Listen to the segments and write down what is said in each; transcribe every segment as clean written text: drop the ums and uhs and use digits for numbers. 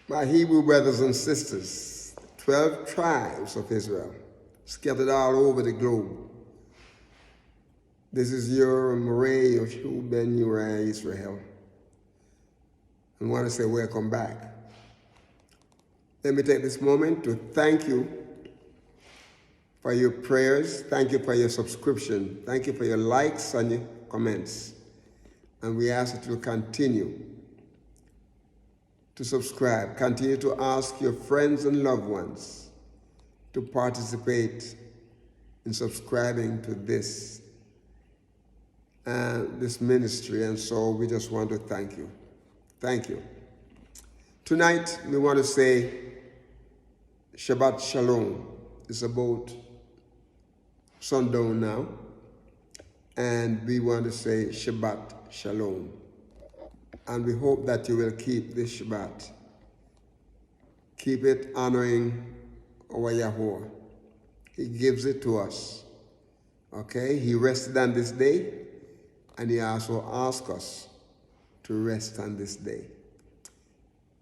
My Hebrew brothers and sisters, 12 tribes of Israel, scattered all over the globe. This is your Murray of Ben Uriah Israel. I want to say welcome back. Let me take this moment to thank you for your prayers. Thank you for your subscription. Thank you for your likes and your comments. And we ask that you continue to subscribe. Continue to ask your friends and loved ones to participate in subscribing to this ministry. And so we just want to thank you. Thank you. Tonight, we want to say Shabbat Shalom. It's about sundown now. And we want to say Shabbat Shalom. And we hope that you will keep this Shabbat. Keep it honoring our Yahuwah. He gives it to us. Okay? He rested on this day, and he also asked us to rest on this day.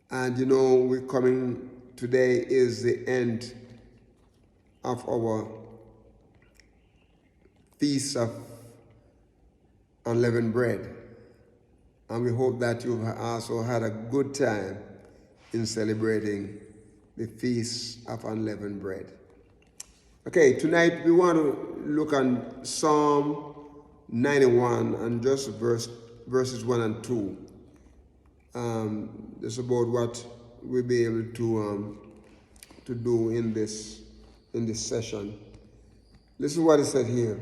And you know, we're coming, today is the end of our Feast of Unleavened Bread. And we hope that you've also had a good time in celebrating the Feast of Unleavened Bread. Okay, tonight we want to look on Psalm 91 and just verses 1 and 2. It's about what we'll be able to do in this session. Listen to what it said here.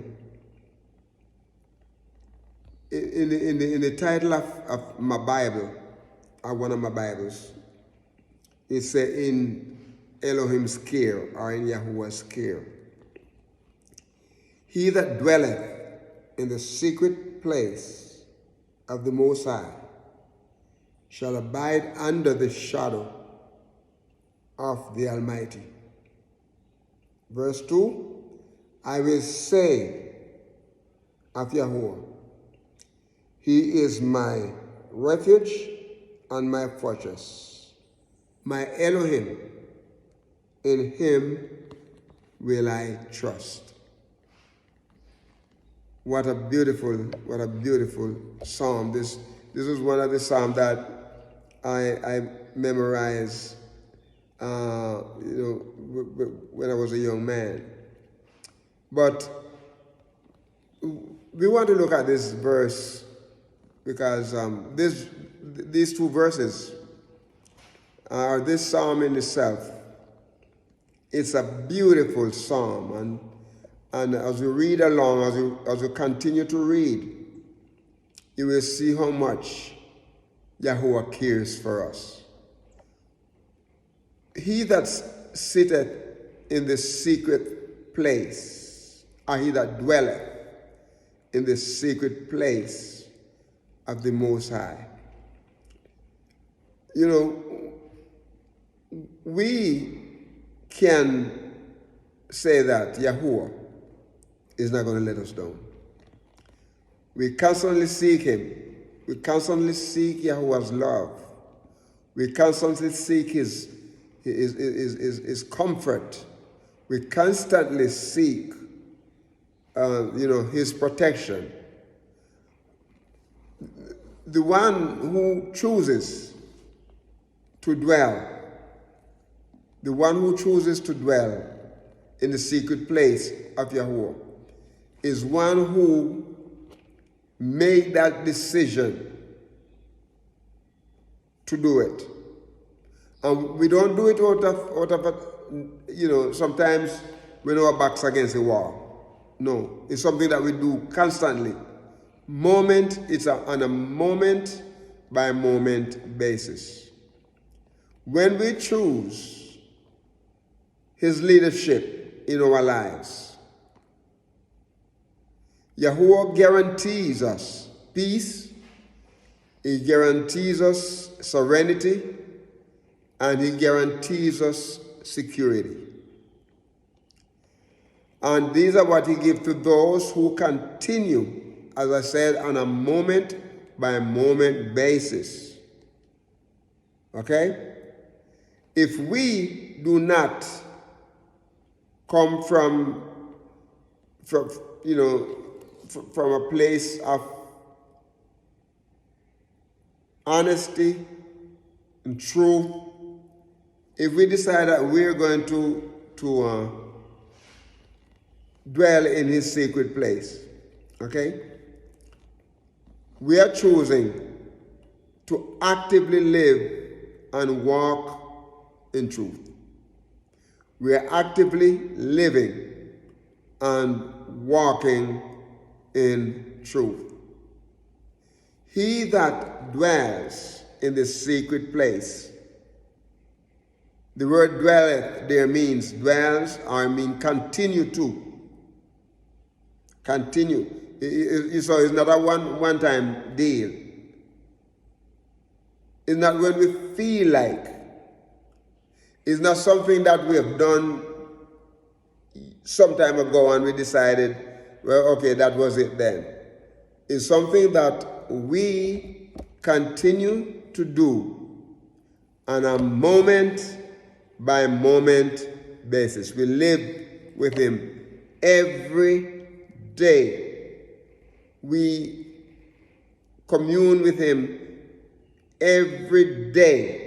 In the title of my Bible, one of my Bibles, it says in Elohim's care, or in YAHUAH'S care. He that dwelleth in the secret place of the Most High shall abide under the shadow of the Almighty. Verse 2, I will say of Yahuwah, He is my refuge and my fortress, my Elohim, in him will I trust. What a beautiful psalm. This is one of the psalms that I memorized when I was a young man. But we want to look at this verse because these two verses are this psalm in itself. It's a beautiful psalm, and as you read along, as you continue to read, you will see how much Yahuwah cares for us. He that sitteth in the secret place, or he that dwelleth in the secret place of the Most High. You know, we can say that Yahuwah is not going to let us down. We constantly seek him. We constantly seek Yahuwah's love. We constantly seek his comfort. We constantly seek his protection. The one who chooses to dwell, the one who chooses to dwell in the secret place of Yahuwah is one who made that decision to do it. And we don't do it out of sometimes when our backs against the wall. No, it's something that we do constantly. It's on a moment by moment basis. When we choose his leadership in our lives, Yahuwah guarantees us peace, he guarantees us serenity, and he guarantees us security. And these are what he gives to those who continue, as I said, on a moment by moment basis. Okay? If we do not come from a place of honesty and truth, if we decide that we're going to dwell in his sacred place, okay, we are choosing to actively live and walk in truth. We are actively living and walking in truth. He that dwells in the secret place. The word dwelleth there means dwells or mean continue to. Continue. So it's not a one-time deal. It's not when we feel like. It's not something that we have done some time ago and we decided, well, okay, that was it then. It's something that we continue to do on a moment by moment basis. We live with him every day. We commune with him every day.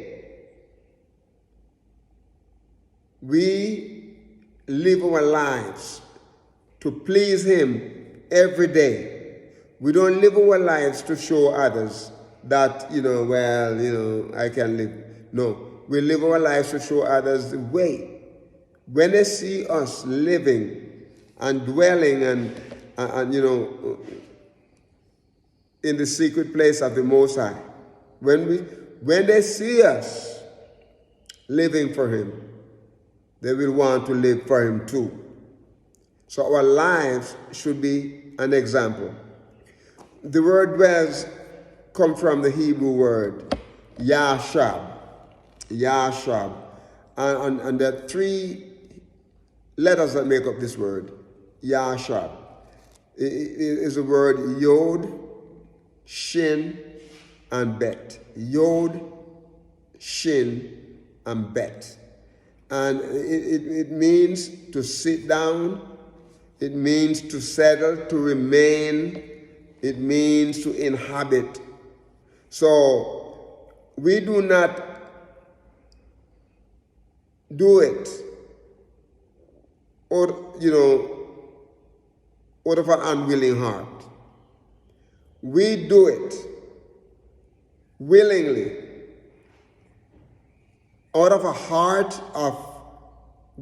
We live our lives to please him every day. We don't live our lives to show others that, I can live. No, we live our lives to show others the way. When they see us living and dwelling and in the secret place of the Most High, when they see us living for him, they will want to live for him too. So our lives should be an example. The word dwells come from the Hebrew word Yashab. Yashab. And there are three letters that make up this word. Yashab. It is the word Yod, Shin, and Bet. Yod, Shin, and Bet. And it means to sit down. It means to settle, to remain. It means to inhabit. So we do not do it out of an unwilling heart. We do it willingly, out of a heart of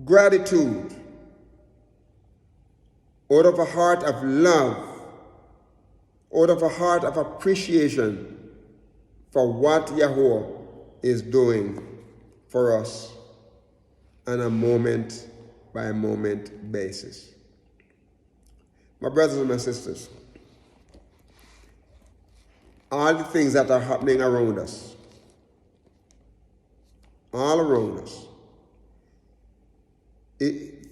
gratitude, out of a heart of love, out of a heart of appreciation for what Yahuwah is doing for us on a moment by moment basis. My brothers and my sisters, all the things that are happening around us, all around us,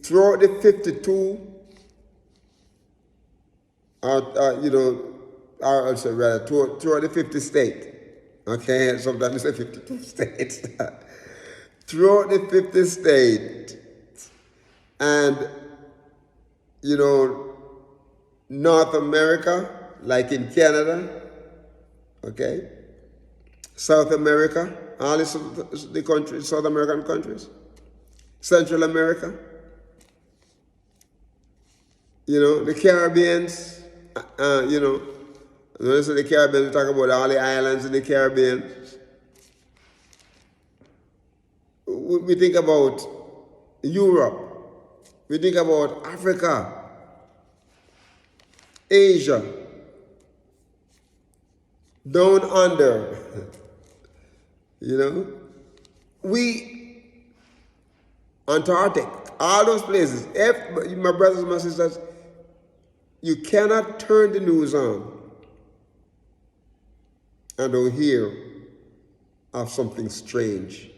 throughout the 52, throughout the 50 states, okay, sometimes you say 52 states, throughout the 50 states, and, North America, like in Canada, okay, South America, all the countries, South American countries, Central America, the Caribbeans, when I say the Caribbean, we talk about all the islands in the Caribbean. We think about Europe. We think about Africa, Asia, down under, Antarctic, all those places. My brothers and my sisters, you cannot turn the news on and don't hear of something strange.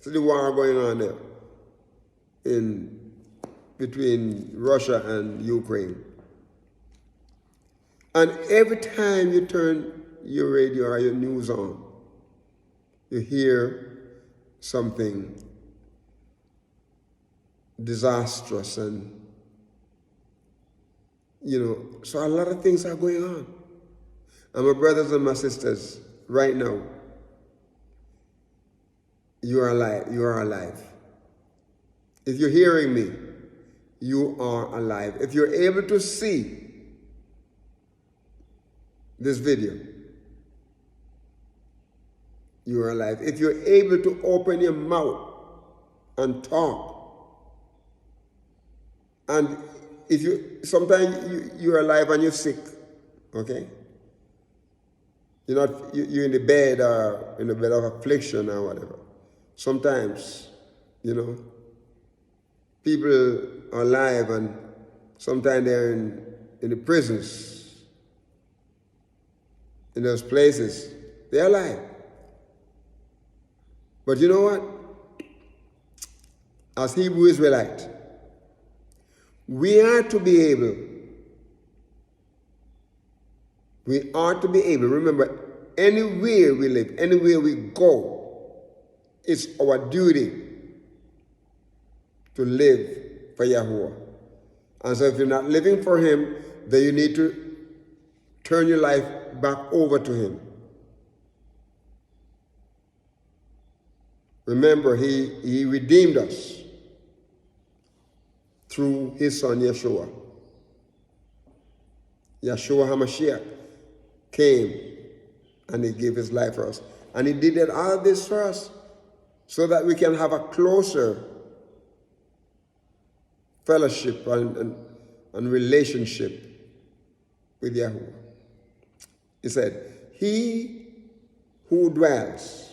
See the war going on there between Russia and Ukraine. And every time you turn your radio or your news on, you hear something disastrous, and so a lot of things are going on. And my brothers and my sisters, right now, you are alive. You are alive. If you're hearing me, you are alive. If you're able to see this video, you are alive. If you're able to open your mouth and talk, and if sometimes you're alive and you're sick, okay? You're in the bed or in the bed of affliction or whatever. Sometimes, people are alive and sometimes they're in the prisons, in those places. They're alive. But you know what? As Hebrew Israelites, we are to be able, remember, anywhere we live, anywhere we go, it's our duty to live for Yahuwah. And so if you're not living for him, then you need to turn your life back over to him. Remember, he redeemed us through his son Yeshua. Yeshua HaMashiach came and he gave his life for us. And he did all this for us so that we can have a closer fellowship and relationship with Yahuwah. He said, he who dwells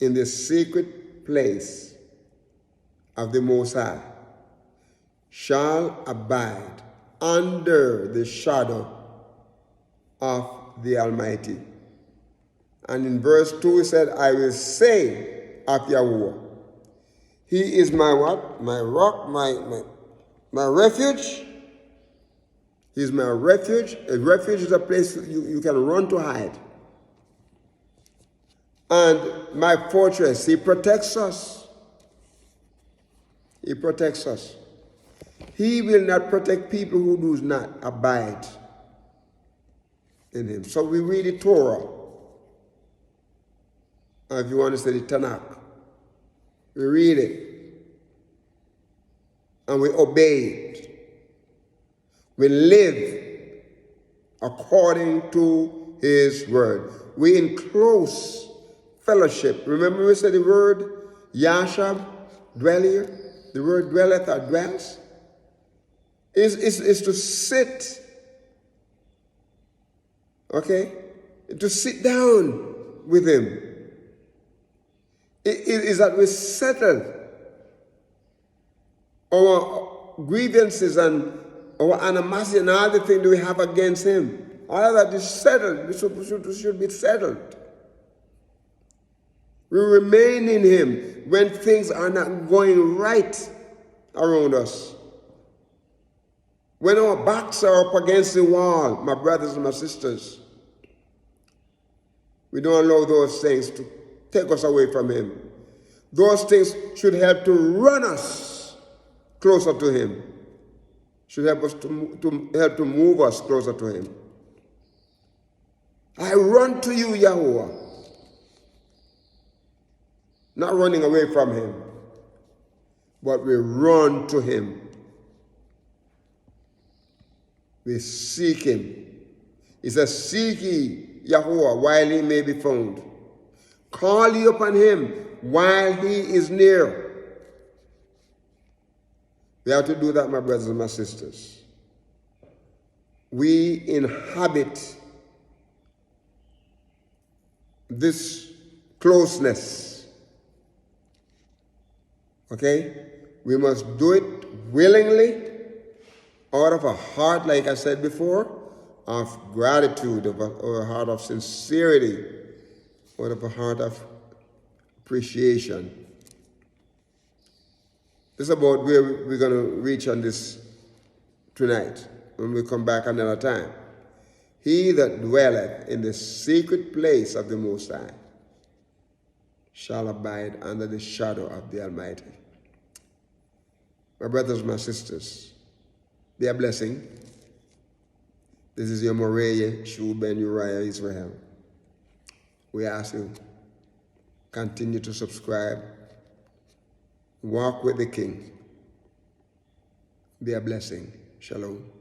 in the secret place of the Most High shall abide under the shadow of the Almighty. And in verse 2 he said, I will say of Yahuwah, he is my what? My rock, my refuge. He is my refuge. A refuge is a place you can run to hide. And my fortress, he protects us. He protects us. He will not protect people who do not abide in him. So we read the Torah. Or if you want to say the Tanakh, we read it. And we obey it. We live according to his word. We in close fellowship. Remember we said the word Yashab, dwell here? The word dwelleth or dwells is to sit. Okay? To sit down with him. It is that we settle our grievances and our animosity and all the things that we have against him. All of that is settled. We should be settled. We remain in him when things are not going right around us. When our backs are up against the wall, my brothers and my sisters, we don't allow those things to take us away from him. Those things should help to run us closer to him. Should help us to help to move us closer to him. I run to you, Yahuwah. Not running away from him, but we run to him. We seek him. He says, seek ye Yahuwah while he may be found. Call ye upon him while he is near. We have to do that, my brothers and my sisters. We inhabit this closeness. Okay? We must do it willingly, out of a heart, like I said before, of gratitude, of a heart of sincerity, out of a heart of appreciation. This is about where we're going to reach on this tonight, when we come back another time. He that dwelleth in the secret place of the Most High shall abide under the shadow of the Almighty. My brothers, my sisters, be a blessing. This is your Moreye Shu Ben Uriah Israel. We ask you, continue to subscribe, walk with the King. Be a blessing. Shalom.